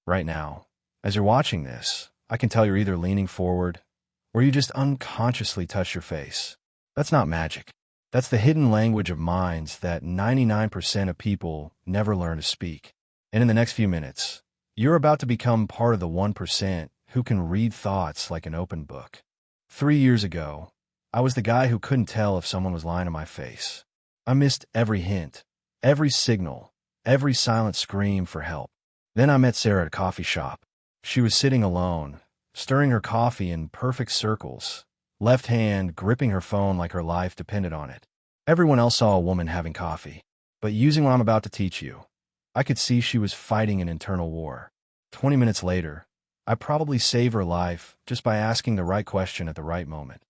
Right now, as you're watching this, I can tell you're either leaning forward or you just unconsciously touch your face. That's not magic. That's the hidden language of minds that 99% of people never learn to speak. And in the next few minutes, you're about to become part of the 1% who can read thoughts like an open book. 3 years ago, I was the guy who couldn't tell if someone was lying to my face. I missed every hint, every signal, every silent scream for help. Then I met Sarah at a coffee shop. She was sitting alone, stirring her coffee in perfect circles, left hand gripping her phone like her life depended on it. Everyone else saw a woman having coffee, but using what I'm about to teach you, I could see she was fighting an internal war. 20 minutes later, I probably saved her life just by asking the right question at the right moment.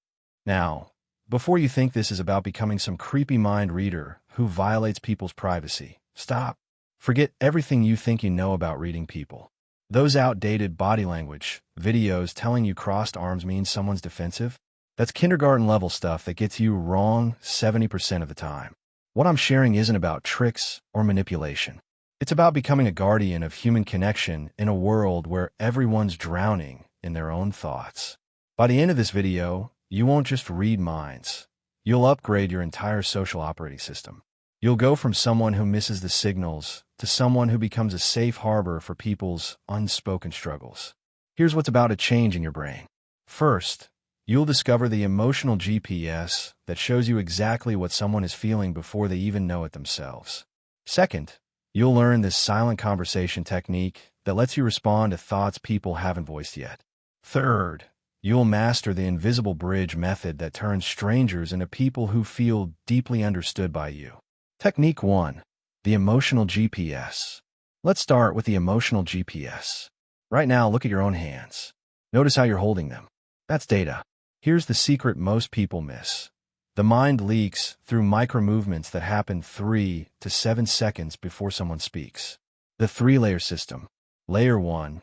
Now, before you think this is about becoming some creepy mind reader who violates people's privacy, stop. Forget everything you think you know about reading people. Those outdated body language videos telling you crossed arms means someone's defensive, that's kindergarten level stuff that gets you wrong 70% of the time. What I'm sharing isn't about tricks or manipulation. It's about becoming a guardian of human connection in a world where everyone's drowning in their own thoughts. By the end of this video, you won't just read minds. You'll upgrade your entire social operating system. You'll go from someone who misses the signals to someone who becomes a safe harbor for people's unspoken struggles. Here's what's about to change in your brain. First, you'll discover the emotional GPS that shows you exactly what someone is feeling before they even know it themselves. Second, you'll learn this silent conversation technique that lets you respond to thoughts people haven't voiced yet. Third, you'll master the invisible bridge method that turns strangers into people who feel deeply understood by you. Technique 1. The emotional GPS. Let's start with the emotional GPS. Right now, look at your own hands. Notice how you're holding them. That's data. Here's the secret most people miss. The mind leaks through micro-movements that happen 3 to 7 seconds before someone speaks. The 3-layer system. Layer 1.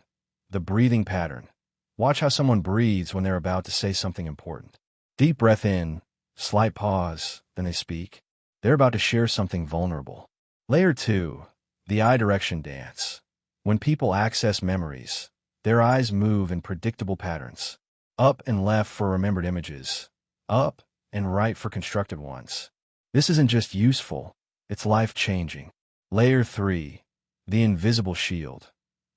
The breathing pattern. Watch how someone breathes when they're about to say something important. Deep breath in, slight pause, then they speak. They're about to share something vulnerable. Layer 2. The eye direction dance. When people access memories, their eyes move in predictable patterns. Up and left for remembered images. Up and right for constructed ones. This isn't just useful, it's life-changing. Layer 3. The invisible shield.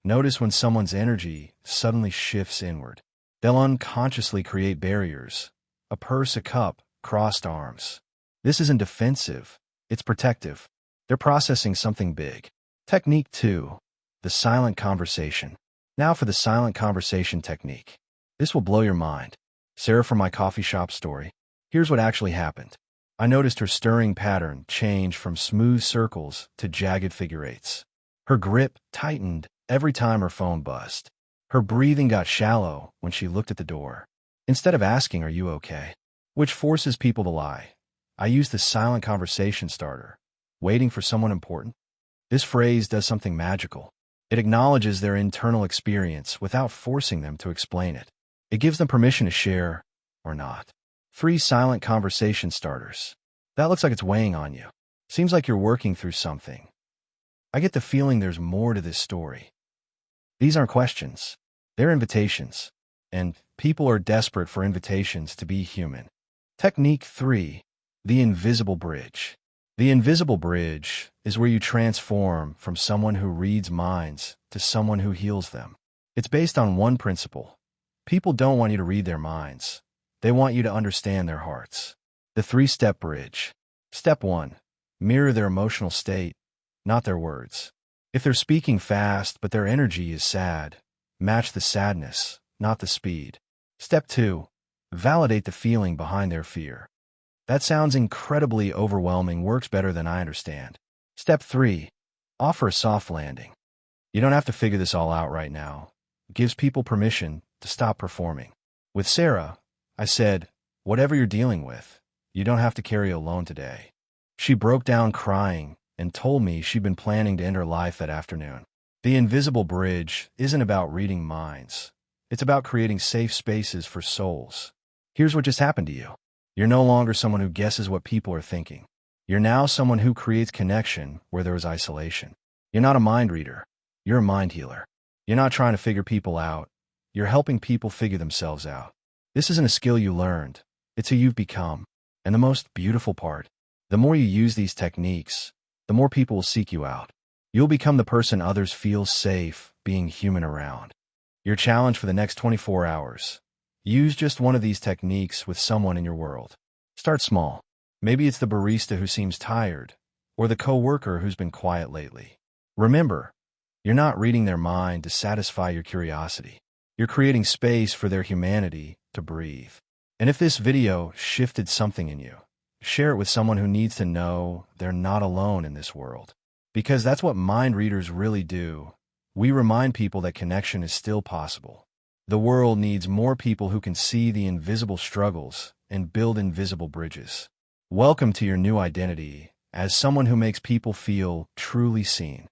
Notice when someone's energy suddenly shifts inward. They'll unconsciously create barriers. A purse, a cup, crossed arms. This isn't defensive, it's protective. They're processing something big. Technique 2. The silent conversation. Now for the silent conversation technique. This will blow your mind. Sarah from my coffee shop story. Here's what actually happened. I noticed her stirring pattern change from smooth circles to jagged figure eights. Her grip tightened every time her phone buzzed. Her breathing got shallow when she looked at the door. Instead of asking, "Are you okay?" which forces people to lie, I used the silent conversation starter. Waiting for someone important? This phrase does something magical. It acknowledges their internal experience without forcing them to explain it. It gives them permission to share or not. 3 silent conversation starters. That looks like it's weighing on you. Seems like you're working through something. I get the feeling there's more to this story. These aren't questions. They're invitations. And people are desperate for invitations to be human. Technique 3. The invisible bridge. The invisible bridge is where you transform from someone who reads minds to someone who heals them. It's based on one principle. People don't want you to read their minds. They want you to understand their hearts. The 3-step bridge. Step 1. Mirror their emotional state, not their words. If they're speaking fast but their energy is sad, match the sadness, not the speed. Step 2. Validate the feeling behind their fear. That sounds incredibly overwhelming, works better than I understand. Step 3. Offer a soft landing. You don't have to figure this all out right now. It gives people permission to stop performing. With Sarah, I said, "Whatever you're dealing with, you don't have to carry alone today." She broke down crying and told me she'd been planning to end her life that afternoon. The invisible bridge isn't about reading minds. It's about creating safe spaces for souls. Here's what just happened to you. You're no longer someone who guesses what people are thinking. You're now someone who creates connection where there is isolation. You're not a mind reader. You're a mind healer. You're not trying to figure people out. You're helping people figure themselves out. This isn't a skill you learned. It's who you've become. And the most beautiful part, the more you use these techniques, the more people will seek you out. You'll become the person others feel safe being human around. Your challenge for the next 24 hours. Use just one of these techniques with someone in your world. Start small. Maybe it's the barista who seems tired, or the coworker who's been quiet lately. Remember, you're not reading their mind to satisfy your curiosity. You're creating space for their humanity to breathe. And if this video shifted something in you, share it with someone who needs to know they're not alone in this world. Because that's what mind readers really do. We remind people that connection is still possible. The world needs more people who can see the invisible struggles and build invisible bridges. Welcome to your new identity as someone who makes people feel truly seen.